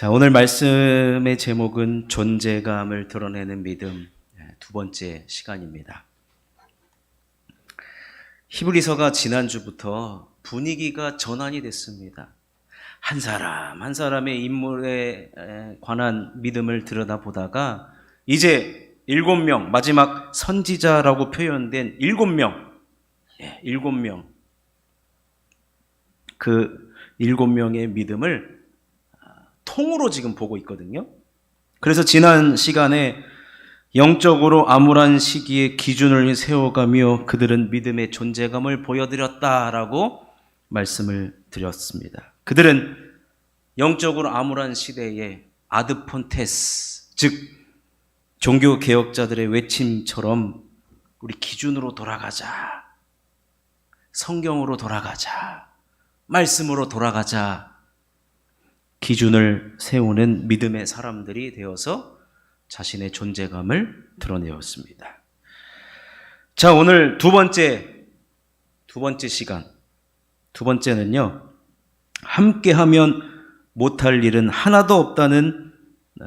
자, 오늘 말씀의 제목은 존재감을 드러내는 믿음, 두 번째 시간입니다. 히브리서가 지난주부터 분위기가 전환이 됐습니다. 한 사람 한 사람의 인물에 관한 믿음을 들여다보다가 이제 7명, 마지막 선지자라고 표현된 7명, 7명, 그 7명의 믿음을 통으로 지금 보고 있거든요. 그래서 지난 시간에 영적으로 암울한 시기에 기준을 세워가며 그들은 믿음의 존재감을 보여드렸다라고 말씀을 드렸습니다. 그들은 영적으로 암울한 시대에 아드폰테스, 즉 종교개혁자들의 외침처럼 우리 기준으로 돌아가자, 성경으로 돌아가자, 말씀으로 돌아가자, 기준을 세우는 믿음의 사람들이 되어서 자신의 존재감을 드러내었습니다. 자, 오늘 두 번째 시간. 두 번째는요, 함께하면 못할 일은 하나도 없다는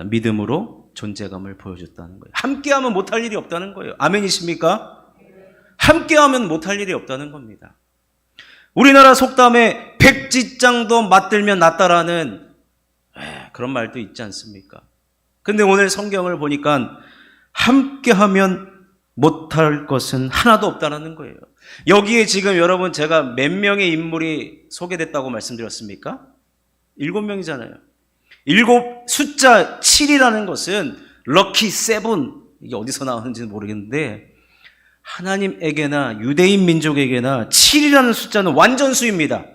믿음으로 존재감을 보여줬다는 거예요. 함께하면 못할 일이 없다는 거예요. 아멘이십니까? 함께하면 못할 일이 없다는 겁니다. 우리나라 속담에 백지장도 맞들면 낫다라는 그런 말도 있지 않습니까? 근데 오늘 성경을 보니까 함께하면 못할 것은 하나도 없다는 거예요. 여기에 지금 여러분 제가 몇 명의 인물이 소개됐다고 말씀드렸습니까? 7명이잖아요. 숫자 7이라는 것은 럭키 세븐, 이게 어디서 나왔는지는 모르겠는데 하나님에게나 유대인 민족에게나 7이라는 숫자는 완전수입니다.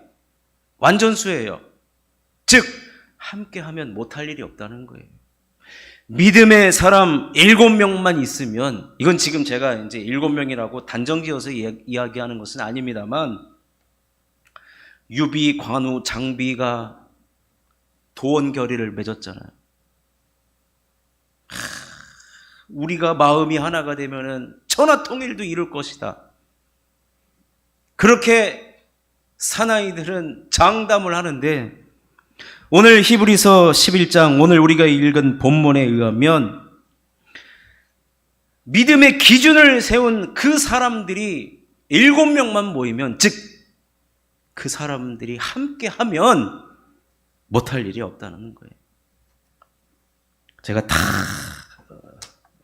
완전수예요. 즉 함께하면 못할 일이 없다는 거예요. 믿음의 사람 7명만 있으면, 이건 지금 제가 이제 7명이라고 단정지어서 이야기하는 것은 아닙니다만, 유비, 관우, 장비가 도원결의를 맺었잖아요. 우리가 마음이 하나가 되면은 천하통일도 이룰 것이다. 그렇게 사나이들은 장담을 하는데, 오늘 히브리서 11장, 오늘 우리가 읽은 본문에 의하면 믿음의 기준을 세운 그 사람들이 7명만 모이면, 즉 그 사람들이 함께하면 못할 일이 없다는 거예요. 제가 다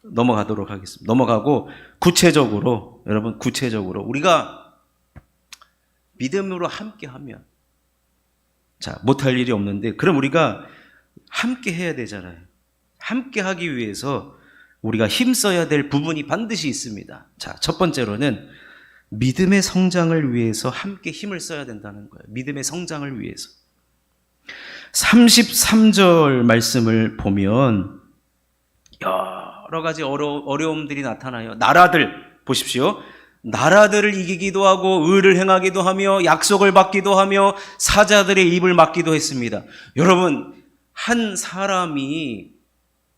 넘어가도록 하겠습니다. 넘어가고 구체적으로, 여러분 구체적으로 우리가 믿음으로 함께하면, 자, 못할 일이 없는데, 그럼 우리가 함께 해야 되잖아요. 함께 하기 위해서 우리가 힘써야 될 부분이 반드시 있습니다. 자, 첫 번째로는 믿음의 성장을 위해서 함께 힘을 써야 된다는 거예요. 믿음의 성장을 위해서. 33절 말씀을 보면 여러 가지 어려움들이 나타나요. 나라들 보십시오. 나라들을 이기기도 하고 의를 행하기도 하며 약속을 받기도 하며 사자들의 입을 막기도 했습니다. 여러분, 한 사람이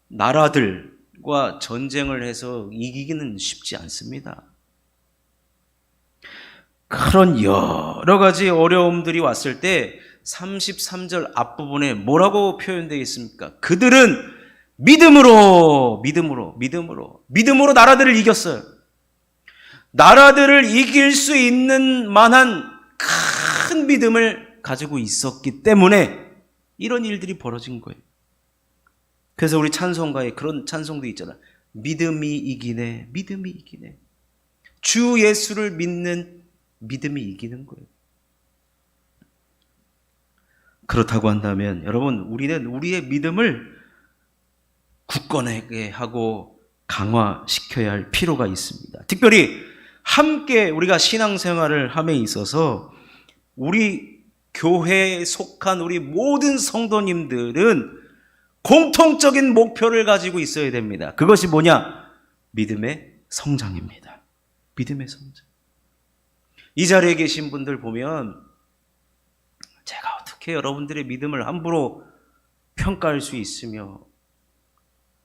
나라들과 전쟁을 해서 이기기는 쉽지 않습니다. 그런 여러 가지 어려움들이 왔을 때 33절 앞부분에 뭐라고 표현되어 있습니까? 그들은 믿음으로 나라들을 이겼어요. 나라들을 이길 수 있는 만한 큰 믿음을 가지고 있었기 때문에 이런 일들이 벌어진 거예요. 그래서 우리 찬송가에 그런 찬송도 있잖아요. 믿음이 이기네, 믿음이 이기네. 주 예수를 믿는 믿음이 이기는 거예요. 그렇다고 한다면 여러분, 우리는 우리의 믿음을 굳건하게 하고 강화시켜야 할 필요가 있습니다. 특별히 함께 우리가 신앙생활을 함에 있어서 우리 교회에 속한 우리 모든 성도님들은 공통적인 목표를 가지고 있어야 됩니다. 그것이 뭐냐? 믿음의 성장입니다. 믿음의 성장. 이 자리에 계신 분들 보면 제가 어떻게 여러분들의 믿음을 함부로 평가할 수 있으며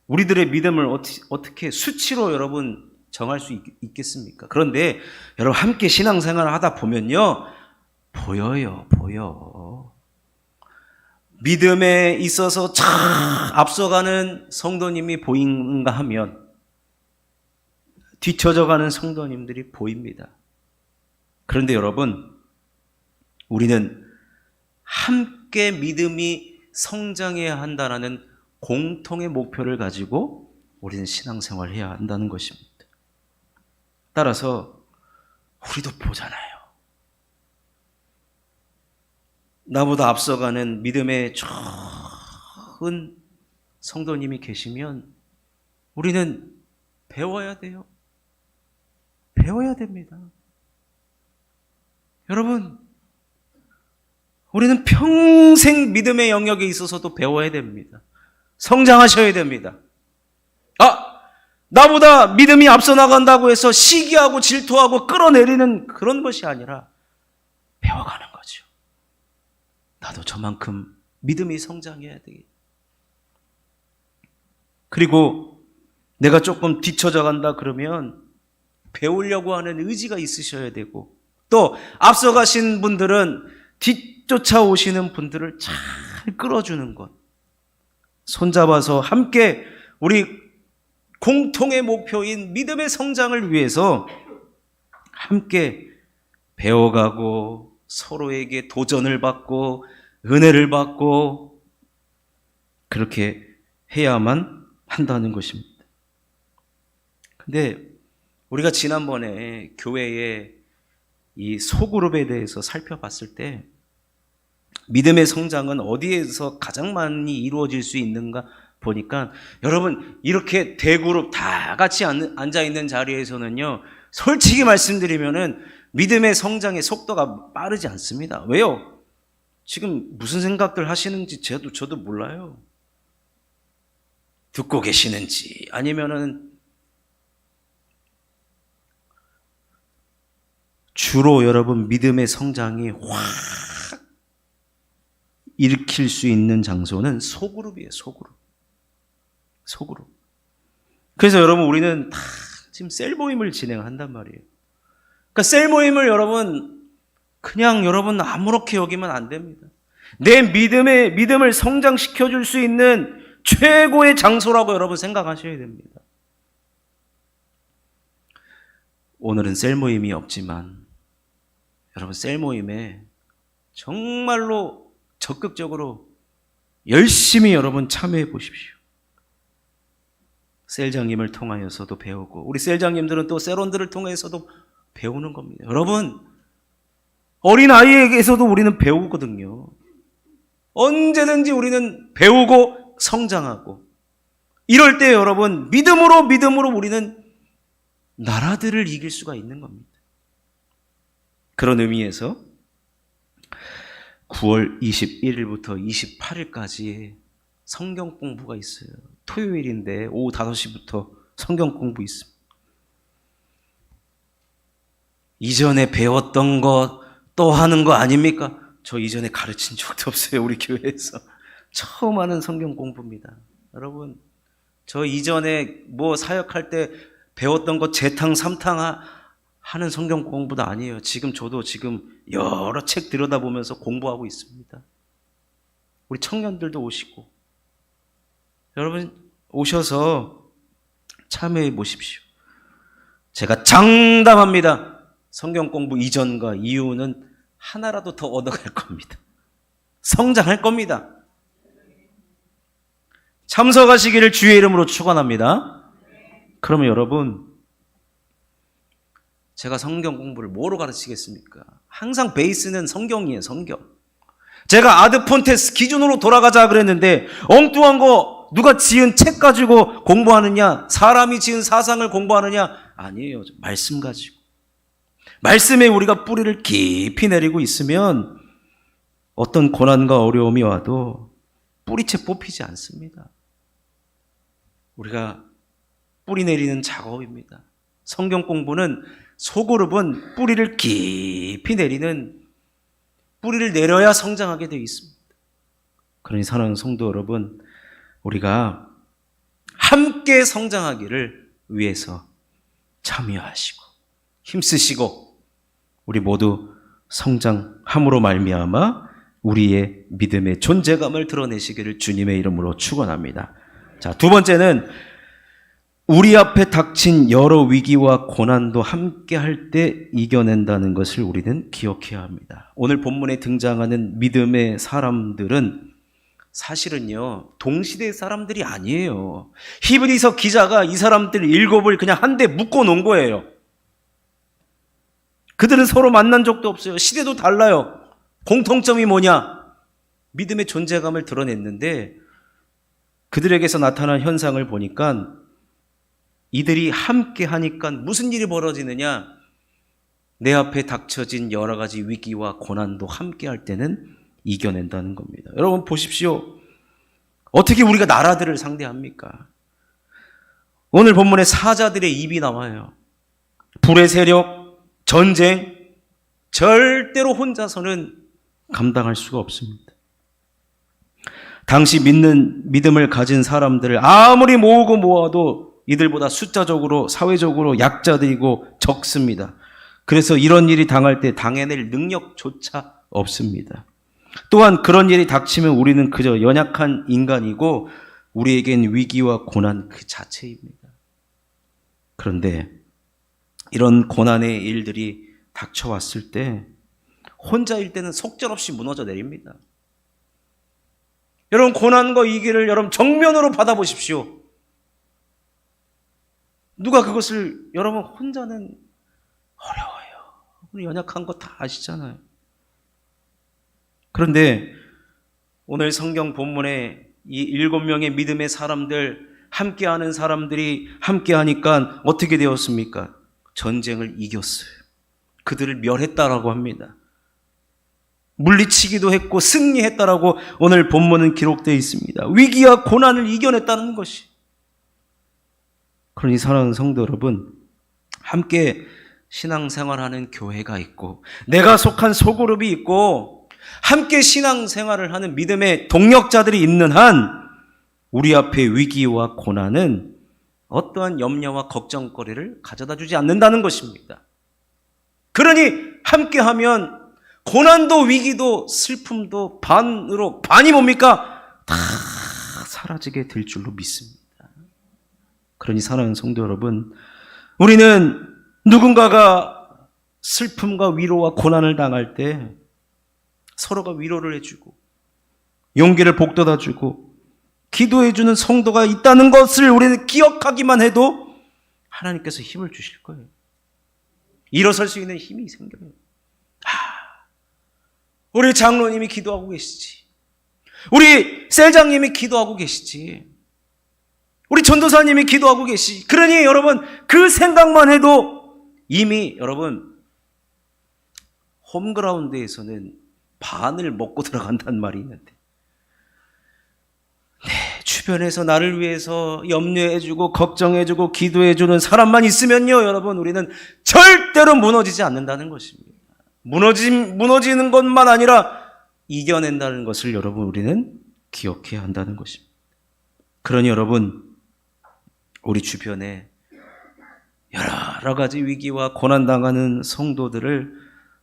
우리들의 믿음을 어떻게 수치로 여러분 정할 수 있겠습니까? 그런데 여러분 함께 신앙생활을 하다 보면요, 보여요. 믿음에 있어서 참 앞서가는 성도님이 보이는가 하면 뒤처져가는 성도님들이 보입니다. 그런데 여러분, 우리는 함께 믿음이 성장해야 한다는 공통의 목표를 가지고 우리는 신앙생활을 해야 한다는 것입니다. 따라서 우리도 보잖아요. 나보다 앞서가는 믿음의 좋은 성도님이 계시면 우리는 배워야 돼요. 배워야 됩니다. 여러분, 우리는 평생 믿음의 영역에 있어서도 배워야 됩니다. 성장하셔야 됩니다. 나보다 믿음이 앞서 나간다고 해서 시기하고 질투하고 끌어내리는 그런 것이 아니라 배워가는 거죠. 나도 저만큼 믿음이 성장해야 되겠다. 그리고 내가 조금 뒤처져 간다 그러면 배우려고 하는 의지가 있으셔야 되고, 또 앞서가신 분들은 뒤쫓아오시는 분들을 잘 끌어주는 것, 손잡아서 함께 우리 공통의 목표인 믿음의 성장을 위해서 함께 배워가고 서로에게 도전을 받고 은혜를 받고 그렇게 해야만 한다는 것입니다. 근데 우리가 지난번에 교회의 이 소그룹에 대해서 살펴봤을 때 믿음의 성장은 어디에서 가장 많이 이루어질 수 있는가 보니까, 여러분, 이렇게 대그룹 다 같이 앉아있는 자리에서는요, 솔직히 말씀드리면은 믿음의 성장의 속도가 빠르지 않습니다. 왜요? 지금 무슨 생각들 하시는지 저도 몰라요. 듣고 계시는지 아니면은 주로 여러분 믿음의 성장이 확 일으킬 수 있는 장소는 소그룹이에요. 소그룹. 그래서 여러분 우리는 다 지금 셀 모임을 진행한단 말이에요. 그러니까 셀 모임을 여러분 그냥 여러분 아무렇게 여기면 안 됩니다. 내 믿음을 성장시켜 줄 수 있는 최고의 장소라고 여러분 생각하셔야 됩니다. 오늘은 셀 모임이 없지만 여러분 셀 모임에 정말로 적극적으로 열심히 여러분 참여해 보십시오. 셀장님을 통하여서도 배우고 우리 셀장님들은 또 셀원들을 통해서도 배우는 겁니다. 여러분 어린 아이에게서도 우리는 배우거든요. 언제든지 우리는 배우고 성장하고 이럴 때 여러분 믿음으로 우리는 나라들을 이길 수가 있는 겁니다. 그런 의미에서 9월 21일부터 28일까지 성경 공부가 있어요. 토요일인데 오후 5시부터 성경 공부 있습니다. 이전에 배웠던 것 또 하는 거 아닙니까? 저 이전에 가르친 적도 없어요. 우리 교회에서 처음 하는 성경 공부입니다. 여러분 저 이전에 뭐 사역할 때 배웠던 것 재탕 삼탕 하는 성경 공부도 아니에요. 저도 지금 여러 책 들여다보면서 공부하고 있습니다. 우리 청년들도 오시고 여러분 오셔서 참여해 보십시오. 제가 장담합니다. 성경 공부 이전과 이후는 하나라도 더 얻어갈 겁니다. 성장할 겁니다. 참석하시기를 주의 이름으로 축원합니다. 그러면 여러분 제가 성경 공부를 뭐로 가르치겠습니까? 항상 베이스는 성경이에요. 성경. 제가 아드폰테스 기준으로 돌아가자 그랬는데 엉뚱한 거 누가 지은 책 가지고 공부하느냐, 사람이 지은 사상을 공부하느냐, 아니에요. 말씀 가지고. 말씀에 우리가 뿌리를 깊이 내리고 있으면 어떤 고난과 어려움이 와도 뿌리채 뽑히지 않습니다. 우리가 뿌리 내리는 작업입니다. 성경 공부는 소그룹은 뿌리를 깊이 내리는, 뿌리를 내려야 성장하게 되어 있습니다. 그러니 사랑하는 성도 여러분, 우리가 함께 성장하기를 위해서 참여하시고 힘쓰시고 우리 모두 성장함으로 말미암아 우리의 믿음의 존재감을 드러내시기를 주님의 이름으로 축원합니다. 자, 두 번째는 우리 앞에 닥친 여러 위기와 고난도 함께 할 때 이겨낸다는 것을 우리는 기억해야 합니다. 오늘 본문에 등장하는 믿음의 사람들은 사실은요, 동시대 사람들이 아니에요. 히브리서 기자가 이 사람들 일곱을 그냥 한데 묶어 놓은 거예요. 그들은 서로 만난 적도 없어요. 시대도 달라요. 공통점이 뭐냐? 믿음의 존재감을 드러냈는데 그들에게서 나타난 현상을 보니까 이들이 함께 하니까 무슨 일이 벌어지느냐? 내 앞에 닥쳐진 여러 가지 위기와 고난도 함께 할 때는 이겨낸다는 겁니다. 여러분 보십시오. 어떻게 우리가 나라들을 상대합니까? 오늘 본문에 사자들의 입이 나와요. 불의 세력, 전쟁, 절대로 혼자서는 감당할 수가 없습니다. 당시 믿음을 가진 사람들을 아무리 모으고 모아도 이들보다 숫자적으로, 사회적으로 약자들이고 적습니다. 그래서 이런 일이 당할 때 당해낼 능력조차 없습니다. 또한 그런 일이 닥치면 우리는 그저 연약한 인간이고 우리에겐 위기와 고난 그 자체입니다. 그런데 이런 고난의 일들이 닥쳐왔을 때 혼자일 때는 속절없이 무너져 내립니다. 여러분 고난과 위기를 여러분 정면으로 받아보십시오. 누가 그것을 여러분 혼자는 어려워요. 우리 연약한 거 다 아시잖아요. 그런데 오늘 성경 본문에 이 7명의 믿음의 사람들, 함께하는 사람들이 함께하니까 어떻게 되었습니까? 전쟁을 이겼어요. 그들을 멸했다라고 합니다. 물리치기도 했고 승리했다라고 오늘 본문은 기록되어 있습니다. 위기와 고난을 이겨냈다는 것이. 그러니 사랑하는 성도 여러분, 함께 신앙생활하는 교회가 있고 내가 속한 소그룹이 있고 함께 신앙생활을 하는 믿음의 동력자들이 있는 한 우리 앞에 위기와 고난은 어떠한 염려와 걱정거리를 가져다 주지 않는다는 것입니다. 그러니 함께하면 고난도 위기도 슬픔도 반이 뭡니까? 다 사라지게 될 줄로 믿습니다. 그러니 사랑하는 성도 여러분, 우리는 누군가가 슬픔과 위로와 고난을 당할 때 서로가 위로를 해주고 용기를 북돋아주고 기도해주는 성도가 있다는 것을 우리는 기억하기만 해도 하나님께서 힘을 주실 거예요. 일어설 수 있는 힘이 생겨요. 우리 장로님이 기도하고 계시지. 우리 셀장님이 기도하고 계시지. 우리 전도사님이 기도하고 계시. 그러니 여러분 그 생각만 해도 이미 여러분 홈그라운드에서는 반을 먹고 들어간다는 말이 있는데 주변에서 나를 위해서 염려해주고 걱정해주고 기도해주는 사람만 있으면요 여러분 우리는 절대로 무너지지 않는다는 것입니다. 무너지는 것만 아니라 이겨낸다는 것을 여러분 우리는 기억해야 한다는 것입니다. 그러니 여러분 우리 주변에 여러 가지 위기와 고난당하는 성도들을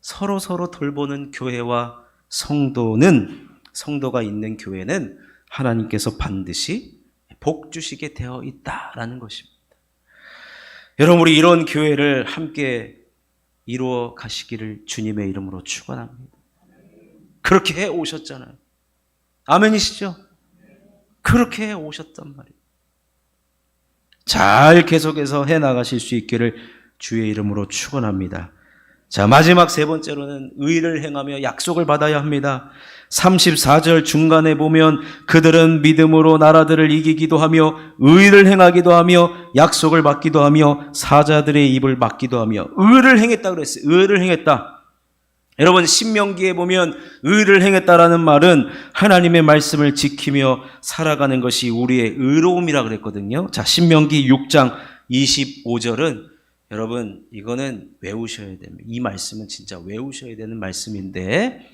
서로 돌보는 교회와 성도가 있는 교회는 하나님께서 반드시 복 주시게 되어 있다라는 것입니다. 여러분 우리 이런 교회를 함께 이루어 가시기를 주님의 이름으로 축원합니다. 그렇게 해 오셨잖아요. 아멘이시죠? 그렇게 해 오셨단 말이에요. 잘 계속해서 해 나가실 수 있기를 주의 이름으로 축원합니다. 자, 마지막 세 번째로는 의를 행하며 약속을 받아야 합니다. 34절 중간에 보면 그들은 믿음으로 나라들을 이기기도 하며 의를 행하기도 하며 약속을 받기도 하며 사자들의 입을 막기도 하며 의를 행했다 그랬어요. 의를 행했다. 여러분 신명기에 보면 의를 행했다라는 말은 하나님의 말씀을 지키며 살아가는 것이 우리의 의로움이라 그랬거든요. 자, 신명기 6장 25절은 여러분 이거는 외우셔야 됩니다. 이 말씀은 진짜 외우셔야 되는 말씀인데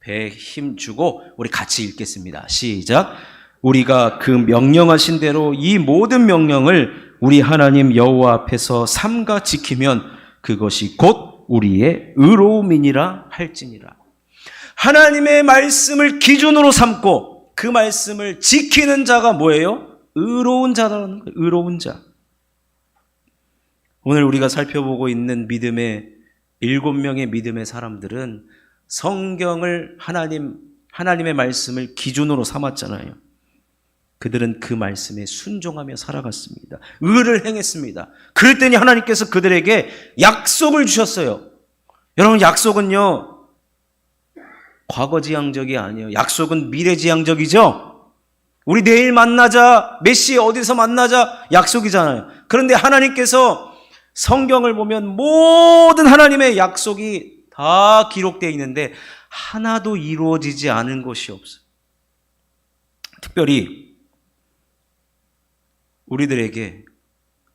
배에 힘 주고 우리 같이 읽겠습니다. 시작. 우리가 그 명령하신 대로 이 모든 명령을 우리 하나님 여호와 앞에서 삼가 지키면 그것이 곧 우리의 의로움이니라 할지니라. 하나님의 말씀을 기준으로 삼고 그 말씀을 지키는 자가 뭐예요? 의로운 자라는 거예요. 의로운 자. 오늘 우리가 살펴보고 있는 믿음의 7명의 믿음의 사람들은 성경을 하나님의 말씀을 기준으로 삼았잖아요. 그들은 그 말씀에 순종하며 살아갔습니다. 의를 행했습니다. 그랬더니 하나님께서 그들에게 약속을 주셨어요. 여러분, 약속은요, 과거지향적이 아니에요. 약속은 미래지향적이죠. 우리 내일 만나자, 몇 시에 어디서 만나자 약속이잖아요. 그런데 하나님께서 성경을 보면 모든 하나님의 약속이 다 기록되어 있는데 하나도 이루어지지 않은 것이 없어요. 특별히 우리들에게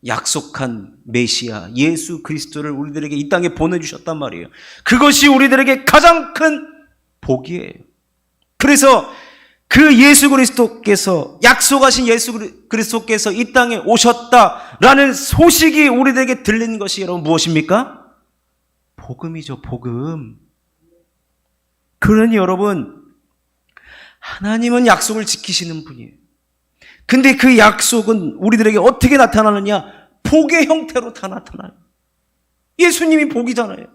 약속한 메시아 예수 그리스도를 우리들에게 이 땅에 보내주셨단 말이에요. 그것이 우리들에게 가장 큰 복이에요. 그래서 그 예수 그리스도께서, 약속하신 예수 그리스도께서 이 땅에 오셨다라는 소식이 우리들에게 들린 것이 여러분 무엇입니까? 복음이죠, 복음. 그러니 여러분, 하나님은 약속을 지키시는 분이에요. 근데 그 약속은 우리들에게 어떻게 나타나느냐? 복의 형태로 다 나타나요. 예수님이 복이잖아요.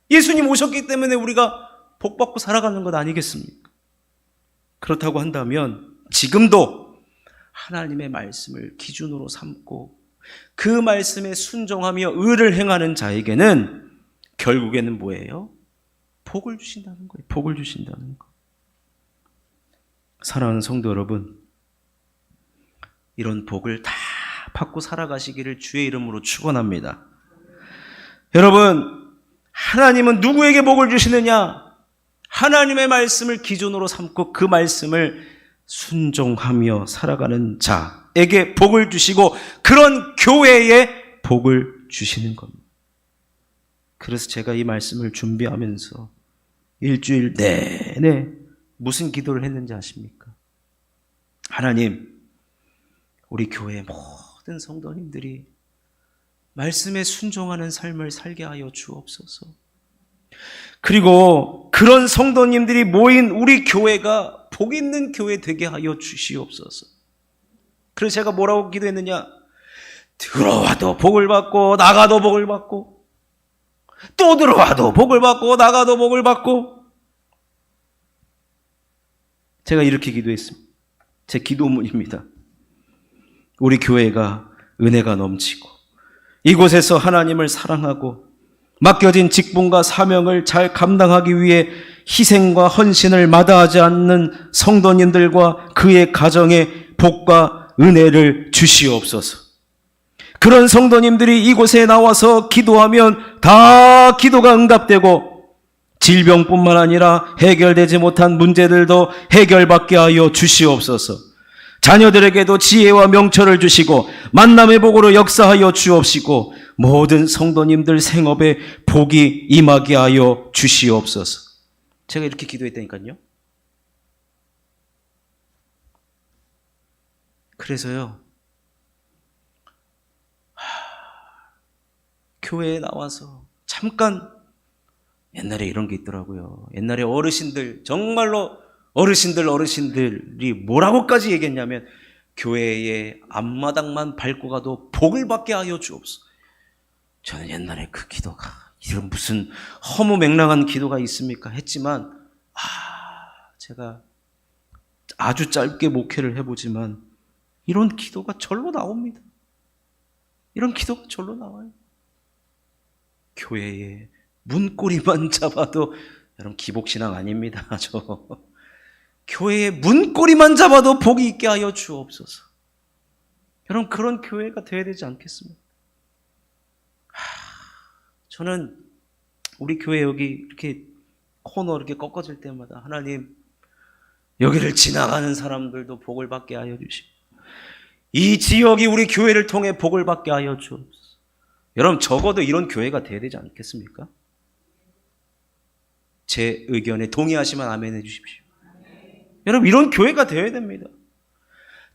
예수님 오셨기 때문에 우리가 복받고 살아가는 것 아니겠습니까? 그렇다고 한다면 지금도 하나님의 말씀을 기준으로 삼고 그 말씀에 순종하며 의를 행하는 자에게는 결국에는 뭐예요? 복을 주신다는 거예요. 복을 주신다는 거. 사랑하는 성도 여러분, 이런 복을 다 받고 살아가시기를 주의 이름으로 축원합니다. 여러분, 하나님은 누구에게 복을 주시느냐? 하나님의 말씀을 기준으로 삼고 그 말씀을 순종하며 살아가는 자에게 복을 주시고 그런 교회에 복을 주시는 겁니다. 그래서 제가 이 말씀을 준비하면서 일주일 내내 무슨 기도를 했는지 아십니까? 하나님, 우리 교회의 모든 성도님들이 말씀에 순종하는 삶을 살게 하여 주옵소서. 그리고 그런 성도님들이 모인 우리 교회가 복 있는 교회 되게 하여 주시옵소서. 그래서 제가 뭐라고 기도했느냐? 들어와도 복을 받고 나가도 복을 받고 또 들어와도 복을 받고 나가도 복을 받고, 제가 이렇게 기도했습니다. 제 기도문입니다. 우리 교회가 은혜가 넘치고 이곳에서 하나님을 사랑하고 맡겨진 직분과 사명을 잘 감당하기 위해 희생과 헌신을 마다하지 않는 성도님들과 그의 가정에 복과 은혜를 주시옵소서. 그런 성도님들이 이곳에 나와서 기도하면 다 기도가 응답되고 질병뿐만 아니라 해결되지 못한 문제들도 해결받게 하여 주시옵소서. 자녀들에게도 지혜와 명철을 주시고 만남의 복으로 역사하여 주옵시고 모든 성도님들 생업에 복이 임하게 하여 주시옵소서. 제가 이렇게 기도했다니까요. 그래서요, 교회에 나와서 잠깐, 옛날에 이런 게 있더라고요. 옛날에 어르신들, 정말로 어르신들이 뭐라고까지 얘기했냐면 교회의 앞마당만 밟고 가도 복을 받게 하여 주옵소서. 저는 옛날에 그 기도가 이런 무슨 허무맹랑한 기도가 있습니까? 했지만 제가 아주 짧게 목회를 해보지만 이런 기도가 절로 나옵니다. 이런 기도가 절로 나와요. 교회의 문고리만 잡아도, 여러분 기복신앙 아닙니다. 저 교회의 문고리만 잡아도 복이 있게 하여 주옵소서. 여러분 그런 교회가 되어야 되지 않겠습니까? 저는 우리 교회 여기 이렇게 코너 이렇게 꺾어질 때마다 하나님, 여기를 지나가는 사람들도 복을 받게 하여 주시고 이 지역이 우리 교회를 통해 복을 받게 하여 주옵소서. 여러분 적어도 이런 교회가 되어야 되지 않겠습니까? 제 의견에 동의하시면 아멘 해주십시오. 여러분 이런 교회가 되어야 됩니다.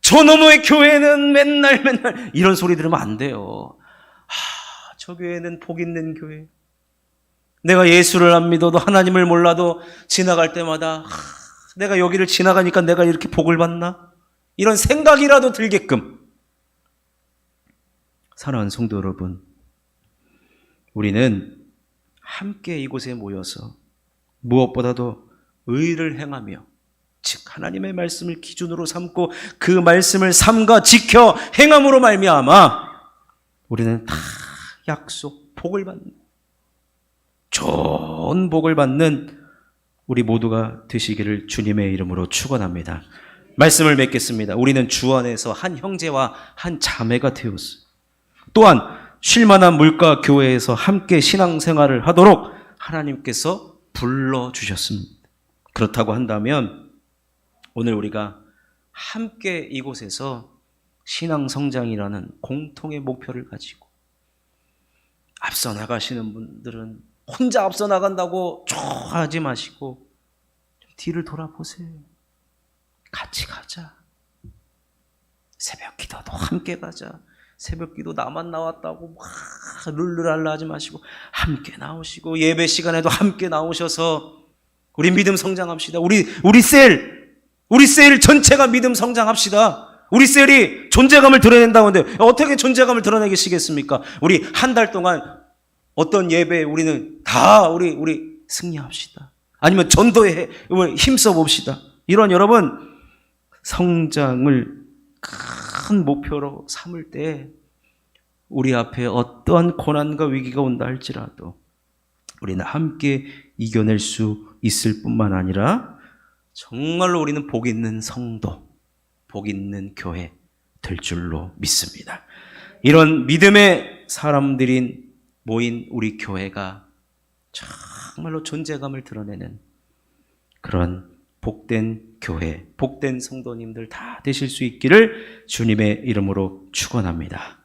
저 너머의 교회는 맨날 이런 소리 들으면 안 돼요. 저 교회는 복 있는 교회, 내가 예수를 안 믿어도 하나님을 몰라도 지나갈 때마다 내가 여기를 지나가니까 내가 이렇게 복을 받나? 이런 생각이라도 들게끔. 사랑하는 성도 여러분, 우리는 함께 이곳에 모여서 무엇보다도 의를 행하며, 즉 하나님의 말씀을 기준으로 삼고 그 말씀을 삼가 지켜 행함으로 말미암아 우리는 다 약속, 복을 받는, 좋은 복을 받는 우리 모두가 되시기를 주님의 이름으로 축원합니다. 말씀을 맺겠습니다. 우리는 주 안에서 한 형제와 한 자매가 되었어요. 또한 쉴만한 물가 교회에서 함께 신앙생활을 하도록 하나님께서 불러주셨습니다. 그렇다고 한다면 오늘 우리가 함께 이곳에서 신앙성장이라는 공통의 목표를 가지고, 앞서 나가시는 분들은 혼자 앞서 나간다고 좋아하지 마시고 좀 뒤를 돌아보세요. 같이 가자. 새벽 기도도 함께 가자. 새벽 기도 나만 나왔다고 막 룰루랄라 하지 마시고 함께 나오시고, 예배 시간에도 함께 나오셔서 우리 믿음 성장합시다. 우리 셀 전체가 믿음 성장합시다. 우리 셀이 존재감을 드러낸다고 하는데 어떻게 존재감을 드러내시겠습니까? 우리 한 달 동안 어떤 예배에 우리는 다 우리 승리합시다. 아니면 전도에 힘써 봅시다. 이런 여러분 성장을 큰 목표로 삼을 때 우리 앞에 어떠한 고난과 위기가 온다 할지라도 우리는 함께 이겨낼 수 있을 뿐만 아니라 정말로 우리는 복 있는 성도, 복 있는 교회 될 줄로 믿습니다. 이런 믿음의 사람들인 모인 우리 교회가 정말로 존재감을 드러내는 그런 복된 교회, 복된 성도님들 다 되실 수 있기를 주님의 이름으로 축원합니다.